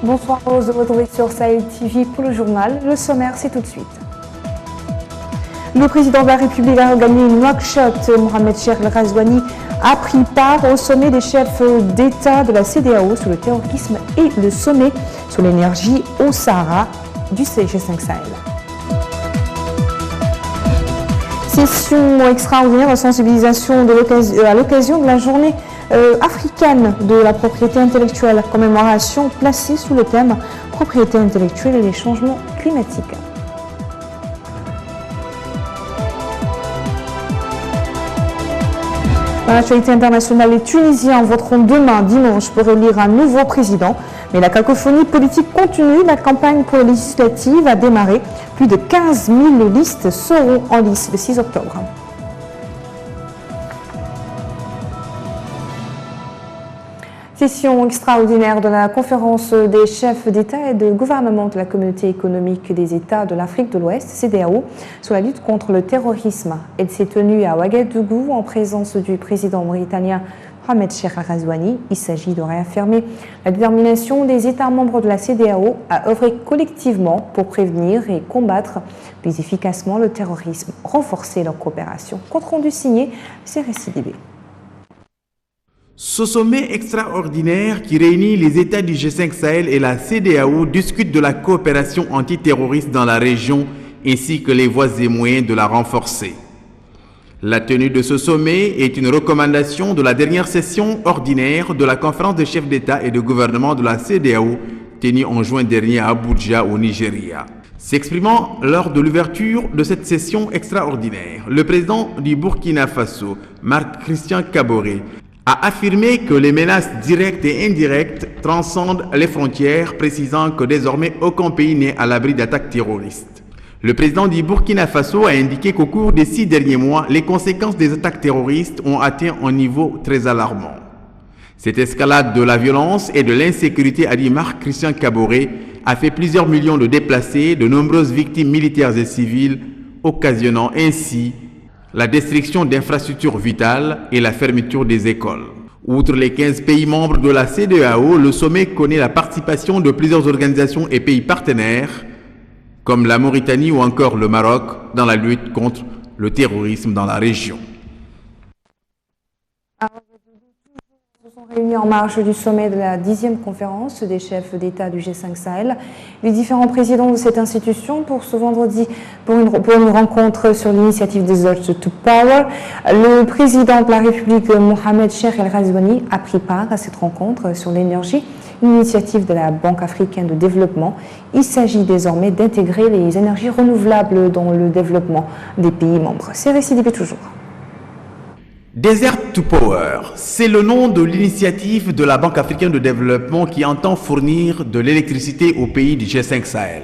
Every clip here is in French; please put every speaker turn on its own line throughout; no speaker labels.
Bonsoir, heureuse de vous retrouver sur Sahel TV pour le journal. Le sommaire, c'est tout de suite. Le président de la République a regagné Nouakchott. Mohamed Cheikh El Ghazouani a pris part au sommet des chefs d'État de la CEDEAO sur le terrorisme et le sommet sur l'énergie au Sahara du G5 Sahel. Session extraordinaire de sensibilisation à l'occasion de la journée africaine de la propriété intellectuelle, commémoration placée sous le thème propriété intellectuelle et les changements climatiques. Dans l'actualité internationale, les Tunisiens voteront demain, dimanche, pour élire un nouveau président. Mais la cacophonie politique continue. La campagne pour les législatives a démarré. Plus de 15 000 listes seront en lice le 6 octobre. Session extraordinaire de la conférence des chefs d'État et de gouvernement de la communauté économique des États de l'Afrique de l'Ouest, CEDEAO, sur la lutte contre le terrorisme. Elle s'est tenue à Ouagadougou en présence du président mauritanien Mohamed Cheikh El Ghazouani. Il s'agit de réaffirmer la détermination des États membres de la CEDEAO à œuvrer collectivement pour prévenir et combattre plus efficacement le terrorisme, renforcer leur coopération. Compte rendu signé, c'est Récidibé.
Ce sommet extraordinaire qui réunit les États du G5 Sahel et la CEDEAO discute de la coopération antiterroriste dans la région ainsi que les voies et moyens de la renforcer. La tenue de ce sommet est une recommandation de la dernière session ordinaire de la conférence des chefs d'État et de gouvernement de la CEDEAO tenue en juin dernier à Abuja au Nigeria. S'exprimant lors de l'ouverture de cette session extraordinaire, le président du Burkina Faso, Marc-Christian Kaboré, a affirmé que les menaces directes et indirectes transcendent les frontières, précisant que désormais aucun pays n'est à l'abri d'attaques terroristes. Le président du Burkina Faso a indiqué qu'au cours des 6 derniers mois, les conséquences des attaques terroristes ont atteint un niveau très alarmant. Cette escalade de la violence et de l'insécurité, a dit Marc-Christian Kaboré, a fait plusieurs millions de déplacés, de nombreuses victimes militaires et civiles, occasionnant ainsi la destruction d'infrastructures vitales et la fermeture des écoles. Outre les 15 pays membres de la CEDEAO, le sommet connaît la participation de plusieurs organisations et pays partenaires, comme la Mauritanie ou encore le Maroc, dans la lutte contre le terrorisme dans la région.
Réunis en marge du sommet de la 10e conférence des chefs d'État du G5 Sahel. Les différents présidents de cette institution pour ce vendredi pour une rencontre sur l'initiative des Earth to Power. Le président de la République, Mohamed Cheikh El Ghazouani, a pris part à cette rencontre sur l'énergie, une initiative de la Banque africaine de développement. Il s'agit désormais d'intégrer les énergies renouvelables dans le développement des pays membres. C'est Récidibé toujours.
Desert to Power, c'est le nom de l'initiative de la Banque africaine de développement qui entend fournir de l'électricité aux pays du G5 Sahel.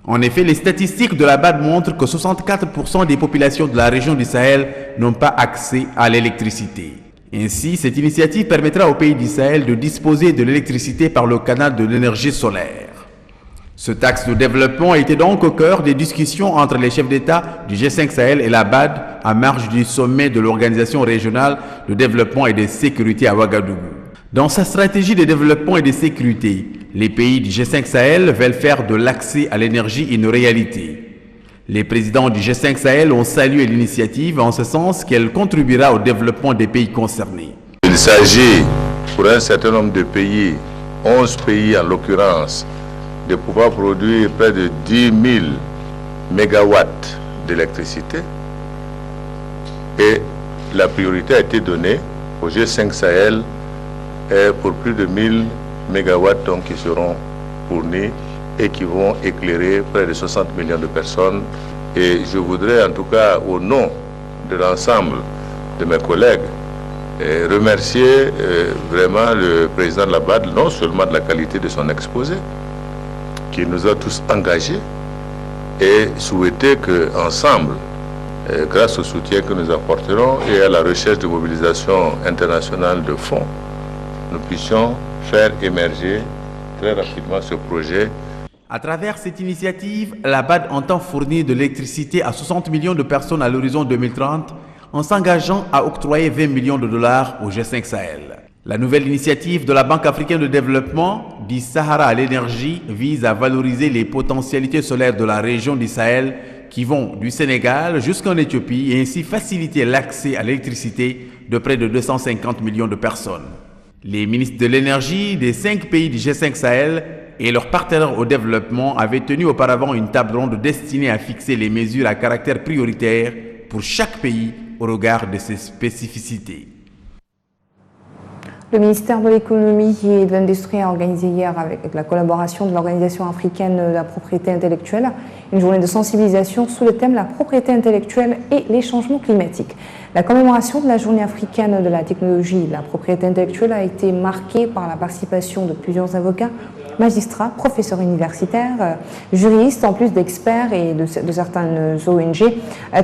En effet, les statistiques de la BAD montrent que 64% des populations de la région du Sahel n'ont pas accès à l'électricité. Ainsi, cette initiative permettra aux pays du Sahel de disposer de l'électricité par le canal de l'énergie solaire. Ce axe de développement était donc au cœur des discussions entre les chefs d'État du G5 Sahel et la BAD à marge du sommet de l'Organisation régionale de développement et de sécurité à Ouagadougou. Dans sa stratégie de développement et de sécurité, les pays du G5 Sahel veulent faire de l'accès à l'énergie une réalité. Les présidents du G5 Sahel ont salué l'initiative en ce sens qu'elle contribuera au développement des pays concernés.
Il s'agit pour un certain nombre de pays, 11 pays en l'occurrence, de pouvoir produire près de 10 000 mégawatts d'électricité. Et la priorité a été donnée au G5 Sahel pour plus de 1000 mégawatts donc, qui seront fournis et qui vont éclairer près de 60 millions de personnes. Et je voudrais en tout cas au nom de l'ensemble de mes collègues remercier vraiment le président de la BAD, non seulement de la qualité de son exposé, qui nous a tous engagés, et souhaiter qu'ensemble, grâce au soutien que nous apporterons et à la recherche de mobilisation internationale de fonds, nous puissions faire émerger très rapidement ce projet.
À travers cette initiative, la BAD entend fournir de l'électricité à 60 millions de personnes à l'horizon 2030 en s'engageant à octroyer 20 millions de dollars au G5 Sahel. La nouvelle initiative de la Banque africaine de développement, dit Sahara à l'énergie, vise à valoriser les potentialités solaires de la région du Sahel qui vont du Sénégal jusqu'en Éthiopie et ainsi faciliter l'accès à l'électricité de près de 250 millions de personnes. Les ministres de l'énergie des 5 pays du G5 Sahel et leurs partenaires au développement avaient tenu auparavant une table ronde destinée à fixer les mesures à caractère prioritaire pour chaque pays au regard de ses spécificités.
Le ministère de l'économie et de l'industrie a organisé hier, avec la collaboration de l'Organisation africaine de la propriété intellectuelle, une journée de sensibilisation sous le thème « La propriété intellectuelle et les changements climatiques ». La commémoration de la journée africaine de la technologie et de la propriété intellectuelle a été marquée par la participation de plusieurs avocats, magistrats, professeurs universitaires, juristes, en plus d'experts et de certaines ONG,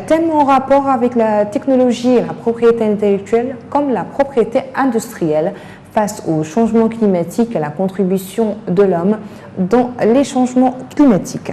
thèmes en rapport avec la technologie et la propriété intellectuelle comme la propriété industrielle face au changement climatique et à la contribution de l'homme dans les changements climatiques.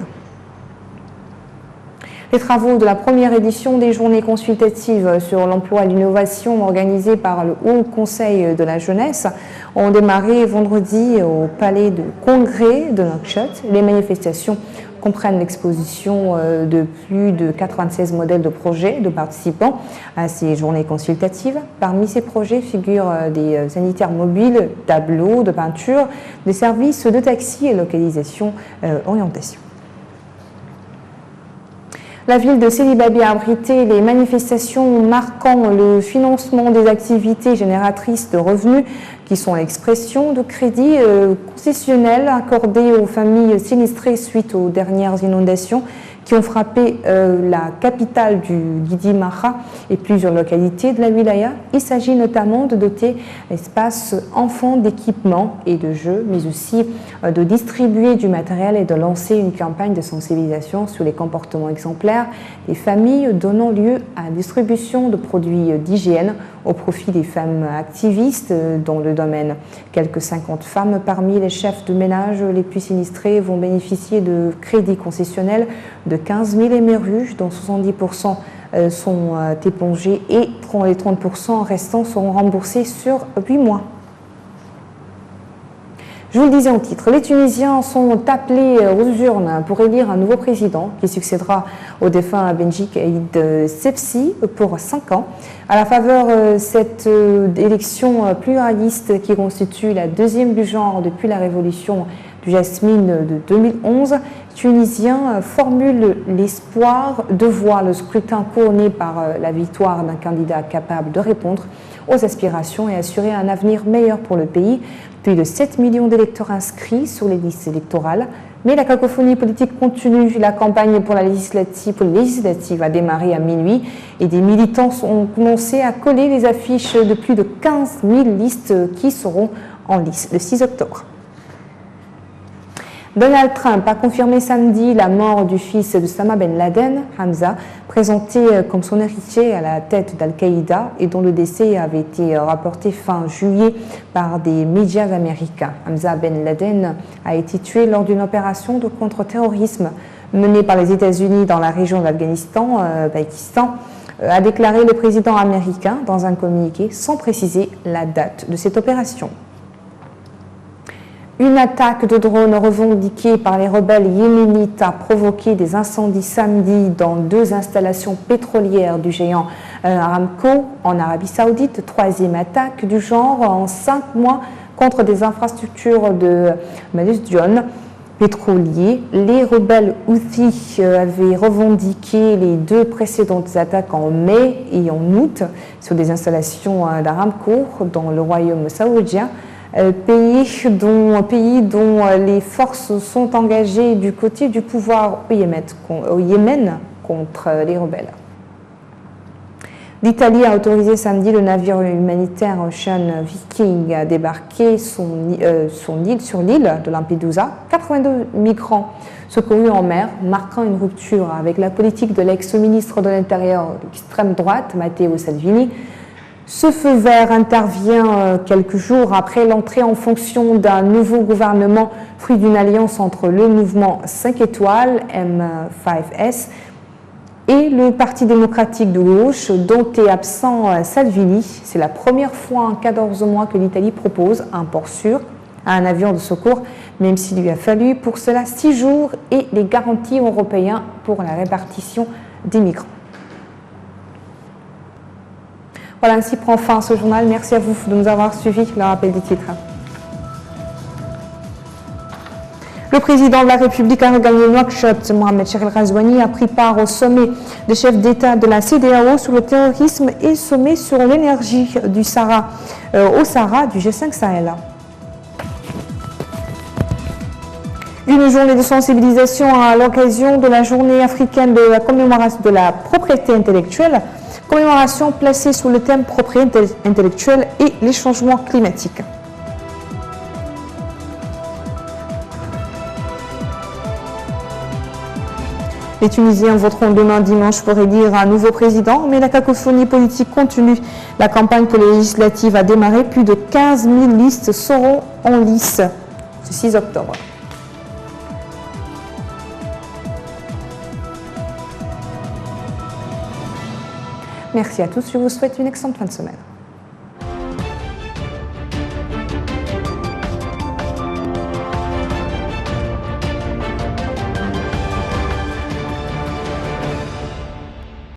Les travaux de la première édition des journées consultatives sur l'emploi et l'innovation organisées par le Haut Conseil de la jeunesse ont démarré vendredi au palais de congrès de Nouakchott. Les manifestations comprennent l'exposition de plus de 96 modèles de projets de participants à ces journées consultatives. Parmi ces projets figurent des sanitaires mobiles, tableaux de peinture, des services de taxi et localisation orientation. La ville de Sélibabi a abrité les manifestations marquant le financement des activités génératrices de revenus qui sont l'expression de crédits concessionnels accordés aux familles sinistrées suite aux dernières inondations qui ont frappé la capitale du Guidi Maha et plusieurs localités de la wilaya. Il s'agit notamment de doter l'espace enfants d'équipements et de jeux, mais aussi de distribuer du matériel et de lancer une campagne de sensibilisation sur les comportements exemplaires des familles, donnant lieu à la distribution de produits d'hygiène au profit des femmes activistes dans le domaine. Quelques 50 femmes parmi les chefs de ménage les plus sinistrés vont bénéficier de crédits concessionnels de 15 000 émerus, dont 70% sont épongés et les 30% restants seront remboursés sur 8 mois. Je vous le disais en titre, les Tunisiens sont appelés aux urnes pour élire un nouveau président qui succédera au défunt Benji Caïd Sepsi pour 5 ans. À la faveur de cette élection pluraliste qui constitue la deuxième du genre depuis la révolution du Jasmine de 2011, les Tunisiens formulent l'espoir de voir le scrutin couronné par la victoire d'un candidat capable de répondre aux aspirations et assurer un avenir meilleur pour le pays. Plus de 7 millions d'électeurs inscrits sur les listes électorales. Mais la cacophonie politique continue. La campagne pour les législatives a démarré à minuit et des militants ont commencé à coller les affiches de plus de 15 000 listes qui seront en lice le 6 octobre. Donald Trump a confirmé samedi la mort du fils de Osama Ben Laden, Hamza, présenté comme son héritier à la tête d'Al-Qaïda et dont le décès avait été rapporté fin juillet par des médias américains. Hamza Ben Laden a été tué lors d'une opération de contre-terrorisme menée par les États-Unis dans la région de l'Afghanistan, Pakistan, a déclaré le président américain dans un communiqué sans préciser la date de cette opération. Une attaque de drone revendiquée par les rebelles yéménites a provoqué des incendies samedi dans 2 installations pétrolières du géant Aramco en Arabie Saoudite. 3e attaque du genre en 5 mois contre des infrastructures de Malusdion pétrolier. Les rebelles Houthis avaient revendiqué les 2 précédentes attaques en mai et en août sur des installations d'Aramco dans le royaume saoudien. Pays dont les forces sont engagées du côté du pouvoir au Yémen contre les rebelles. L'Italie a autorisé samedi le navire humanitaire Ocean Viking à débarquer sur l'île de Lampedusa. 82 migrants secourus en mer, marquant une rupture avec la politique de l'ex-ministre de l'Intérieur d'extrême droite, Matteo Salvini. Ce feu vert intervient quelques jours après l'entrée en fonction d'un nouveau gouvernement, fruit d'une alliance entre le mouvement 5 étoiles, M5S, Et le Parti démocratique de gauche, dont est absent Salvini, c'est la première fois en 14 mois que l'Italie propose un port sûr à un avion de secours, même s'il lui a fallu pour cela 6 jours et les garanties européennes pour la répartition des migrants. Voilà, ainsi prend fin ce journal. Merci à vous de nous avoir suivis. Le rappel des titres. Le président de la République a regagné Nouakchott. Mohamed Cheikhel Ghazouani a pris part au sommet des chefs d'État de la CEDEAO sur le terrorisme et sommet sur l'énergie du Sahara, au Sahara du G5 Sahel. Une journée de sensibilisation à l'occasion de la journée africaine de la commémoration de la propriété intellectuelle, commémoration placée sous le thème propriété intellectuelle et les changements climatiques. Les Tunisiens voteront demain dimanche pour élire un nouveau président, mais la cacophonie politique continue. La campagne pour les législatives a démarré. Plus de 15 000 listes seront en lice ce 6 octobre. Merci à tous, je vous souhaite une excellente fin de semaine.